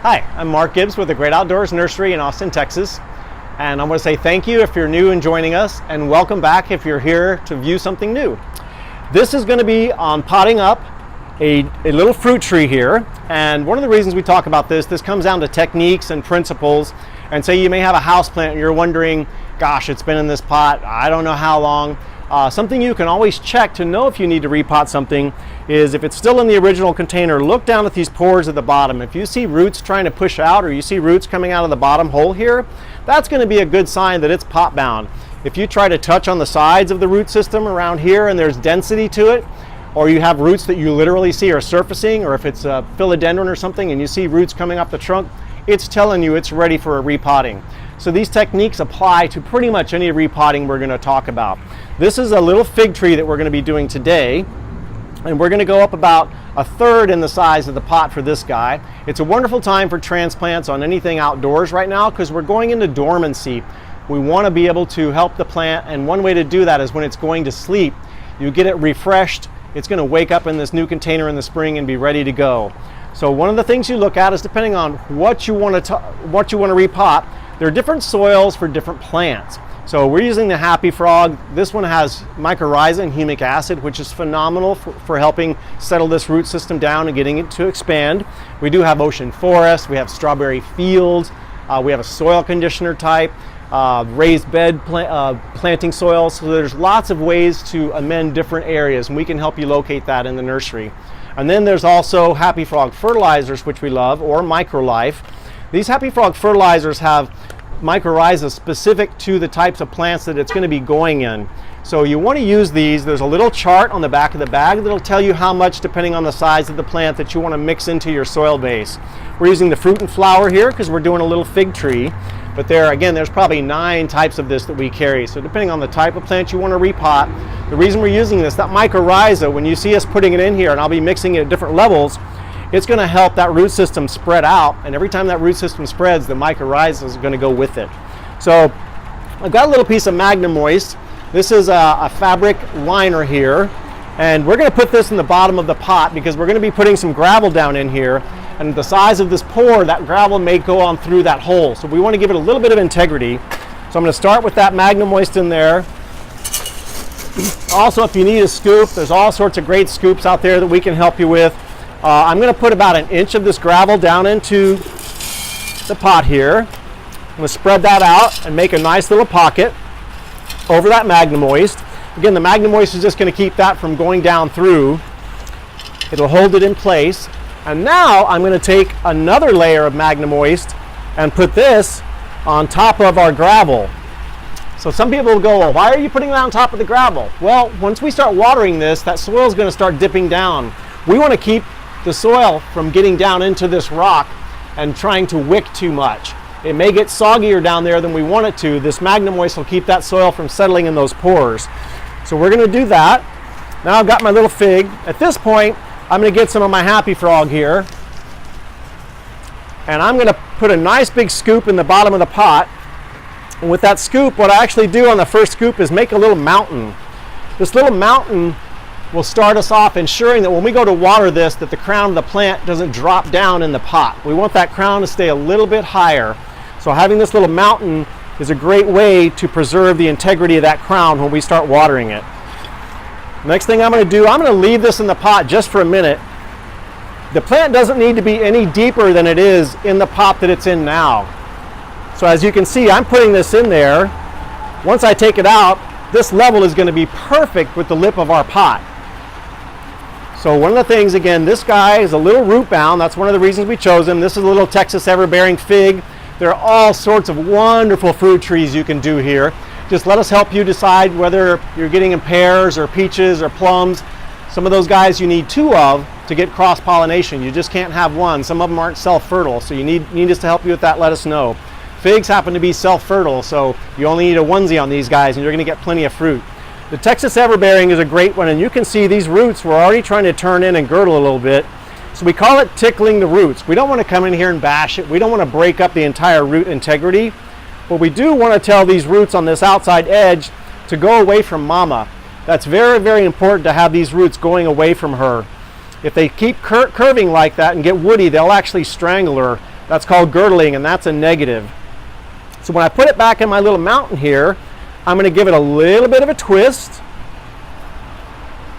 Hi, I'm Mark Gibbs with the Great Outdoors Nursery in Austin, Texas. And I want to say thank you if you're new and joining us, and welcome back if you're here to view something new. This is going to be on potting up a little fruit tree here. And one of the reasons we talk about this comes down to techniques and principles. And so you may have a house plant and you're wondering, gosh, it's been in this pot, I don't know how long. Something you can always check to know if you need to repot something is if it's still in the original container, look down at these pores at the bottom. If you see roots trying to push out or you see roots coming out of the bottom hole here, that's going to be a good sign that it's pot bound. If you try to touch on the sides of the root system around here and there's density to it, or you have roots that you literally see are surfacing, or if it's a philodendron or something and you see roots coming off the trunk, it's telling you it's ready for a repotting. So these techniques apply to pretty much any repotting we're going to talk about. This is a little fig tree that we're going to be doing today, and we're going to go up about a third in the size of the pot for this guy. It's a wonderful time for transplants on anything outdoors right now because we're going into dormancy. We want to be able to help the plant, and one way to do that is when it's going to sleep, you get it refreshed. It's going to wake up in this new container in the spring and be ready to go. So one of the things you look at is depending on what you want to repot. There are different soils for different plants. So we're using the Happy Frog. This one has mycorrhiza and humic acid, which is phenomenal for helping settle this root system down and getting it to expand. We do have ocean forest, we have strawberry fields, we have a soil conditioner type, raised bed planting soils. So there's lots of ways to amend different areas, and we can help you locate that in the nursery. And then there's also Happy Frog fertilizers, which we love, or MicroLife. These Happy Frog fertilizers have mycorrhiza specific to the types of plants that it's going to be going in. So you want to use these. There's a little chart on the back of the bag that'll tell you how much, depending on the size of the plant, that you want to mix into your soil base. We're using the fruit and flower here because we're doing a little fig tree, but there's probably 9 types of this that we carry. So depending on the type of plant you want to repot, the reason we're using this, that mycorrhiza, when you see us putting it in here, and I'll be mixing it at different levels, it's going to help that root system spread out, and every time that root system spreads, the mycorrhiza is going to go with it. So I've got a little piece of Magnum Moist. This is a fabric liner here, and we're going to put this in the bottom of the pot because we're going to be putting some gravel down in here, and the size of this pore, that gravel may go on through that hole. So we want to give it a little bit of integrity. So I'm going to start with that Magnum Moist in there. Also, if you need a scoop, there's all sorts of great scoops out there that we can help you with. I'm going to put about 1 inch of this gravel down into the pot here. I'm going to spread that out and make a nice little pocket over that Magnum Moist. Again, the Magnum Moist is just going to keep that from going down through. It'll hold it in place. And now I'm going to take another layer of Magnum Moist and put this on top of our gravel. So some people will go, well, why are you putting that on top of the gravel? Well, once we start watering this, that soil is going to start dipping down. We want to keep the soil from getting down into this rock and trying to wick too much. It may get soggier down there than we want it to. This Magnum Moist will keep that soil from settling in those pores. So we're going to do that. Now I've got my little fig. At this point, I'm going to get some of my Happy Frog here, and I'm going to put a nice big scoop in the bottom of the pot. And with that scoop, what I actually do on the first scoop is make a little mountain. This little mountain will start us off ensuring that when we go to water this, that the crown of the plant doesn't drop down in the pot. We want that crown to stay a little bit higher. So having this little mountain is a great way to preserve the integrity of that crown when we start watering it. Next thing I'm going to do, I'm going to leave this in the pot just for a minute. The plant doesn't need to be any deeper than it is in the pot that it's in now. So as you can see, I'm putting this in there. Once I take it out, this level is going to be perfect with the lip of our pot. So one of the things, again, this guy is a little root bound. That's one of the reasons we chose him. This is a little Texas everbearing fig. There are all sorts of wonderful fruit trees you can do here. Just let us help you decide whether you're getting in pears or peaches or plums. Some of those guys you need 2 of to get cross-pollination. You just can't have one. Some of them aren't self-fertile, so you need us to help you with that. Let us know. Figs happen to be self-fertile, so you only need a onesie on these guys and you're going to get plenty of fruit. The Texas everbearing is a great one, and you can see these roots were already trying to turn in and girdle a little bit. So we call it tickling the roots. We don't want to come in here and bash it. We don't want to break up the entire root integrity. But we do want to tell these roots on this outside edge to go away from mama. That's very, very important to have these roots going away from her. If they keep curving like that and get woody, they'll actually strangle her. That's called girdling, and that's a negative. So when I put it back in my little mountain here, I'm going to give it a little bit of a twist.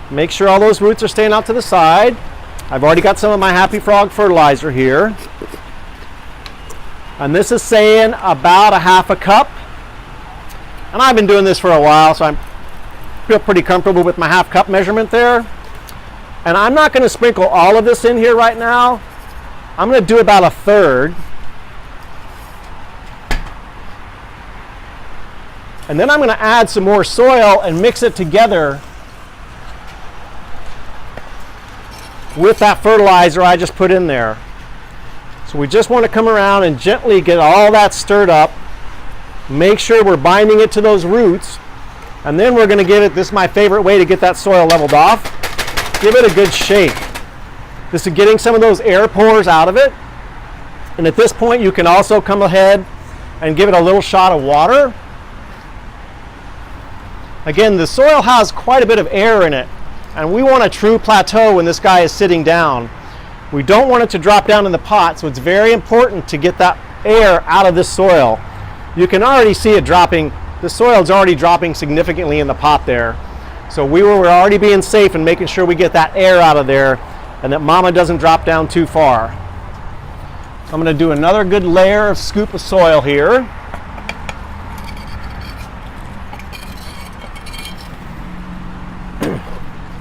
Make sure all those roots are staying out to the side. I've already got some of my Happy Frog fertilizer here. And this is saying about a half a cup. And I've been doing this for a while, so I feel pretty comfortable with my half cup measurement there. And I'm not going to sprinkle all of this in here right now. I'm going to do about a third. And then I'm going to add some more soil and mix it together with that fertilizer I just put in there. So we just want to come around and gently get all that stirred up. Make sure we're binding it to those roots. And then we're going to give it, this is my favorite way to get that soil leveled off, give it a good shake. This is getting some of those air pores out of it. And at this point you can also come ahead and give it a little shot of water. Again, the soil has quite a bit of air in it, and we want a true plateau when this guy is sitting down. We don't want it to drop down in the pot, so it's very important to get that air out of this soil. You can already see it dropping. The soil is already dropping significantly in the pot there. So we're already being safe and making sure we get that air out of there and that mama doesn't drop down too far. I'm going to do another good layer of scoop of soil here.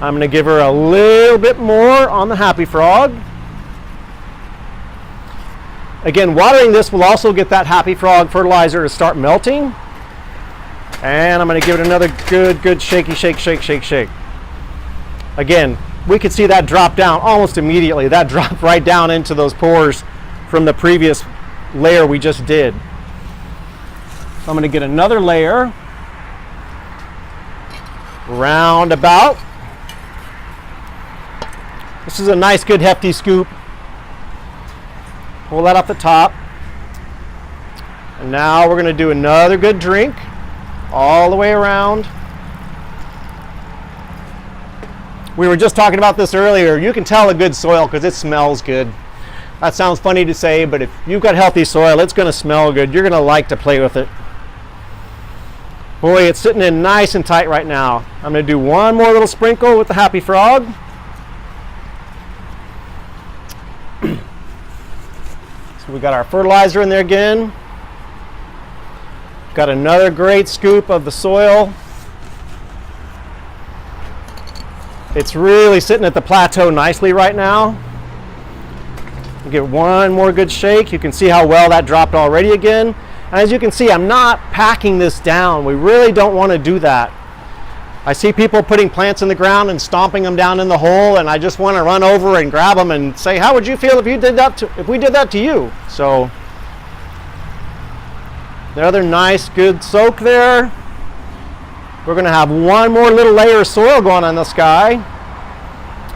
I'm going to give her a little bit more on the Happy Frog. Again, watering this will also get that Happy Frog fertilizer to start melting. And I'm going to give it another good shaky shake, shake, shake, shake. Again, we could see that drop down almost immediately. That dropped right down into those pores from the previous layer we just did. So I'm going to get another layer. Round about. This is a nice, good, hefty scoop. Pull that off the top. And now we're going to do another good drink all the way around. We were just talking about this earlier. You can tell a good soil because it smells good. That sounds funny to say, but if you've got healthy soil, it's going to smell good. You're going to like to play with it. Boy, it's sitting in nice and tight right now. I'm going to do one more little sprinkle with the Happy Frog. So we got our fertilizer in there again. Got another great scoop of the soil. It's really sitting at the plateau nicely right now. Give one more good shake. You can see how well that dropped already again. And as you can see, I'm not packing this down. We really don't want to do that. I see people putting plants in the ground and stomping them down in the hole, and I just want to run over and grab them and say, how would you feel if you did that if we did that to you? So another nice good soak there. We're going to have one more little layer of soil going on this guy.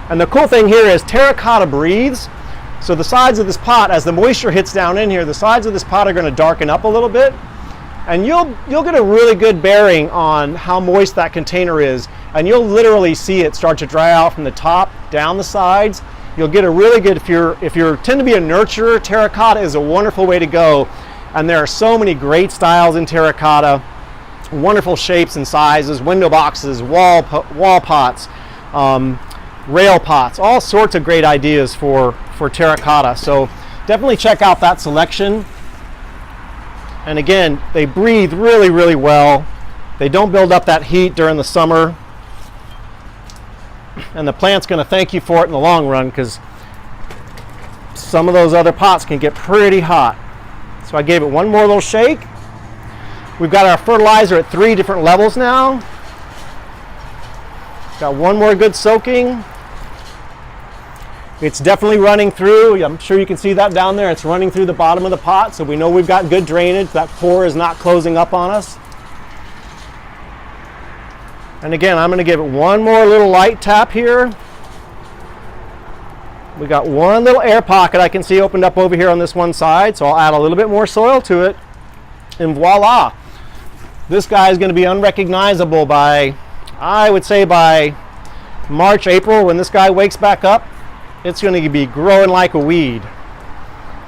And the cool thing here is terracotta breathes. So the sides of this pot, as the moisture hits down in here, the sides of this pot are going to darken up a little bit. And you'll get a really good bearing on how moist that container is. And you'll literally see it start to dry out from the top down the sides. You'll get a really good, if you tend to be a nurturer, terracotta is a wonderful way to go. And there are so many great styles in terracotta, wonderful shapes and sizes, window boxes, wall pots, rail pots, all sorts of great ideas for terracotta. So definitely check out that selection. And again, they breathe really, really well. They don't build up that heat during the summer. And the plant's going to thank you for it in the long run, because some of those other pots can get pretty hot. So I gave it one more little shake. We've got our fertilizer at 3 different levels now. Got one more good soaking. It's definitely running through. I'm sure you can see that down there. It's running through the bottom of the pot, so we know we've got good drainage. That pore is not closing up on us. And again, I'm going to give it one more little light tap here. We got one little air pocket I can see opened up over here on this one side, so I'll add a little bit more soil to it. And voila! This guy is going to be unrecognizable by, I would say, by March, April, when this guy wakes back up. It's going to be growing like a weed.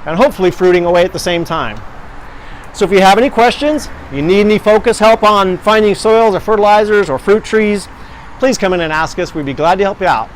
and hopefully fruiting away at the same time. So if you have any questions, you need any focus help on finding soils or fertilizers or fruit trees, please come in and ask us. We'd be glad to help you out.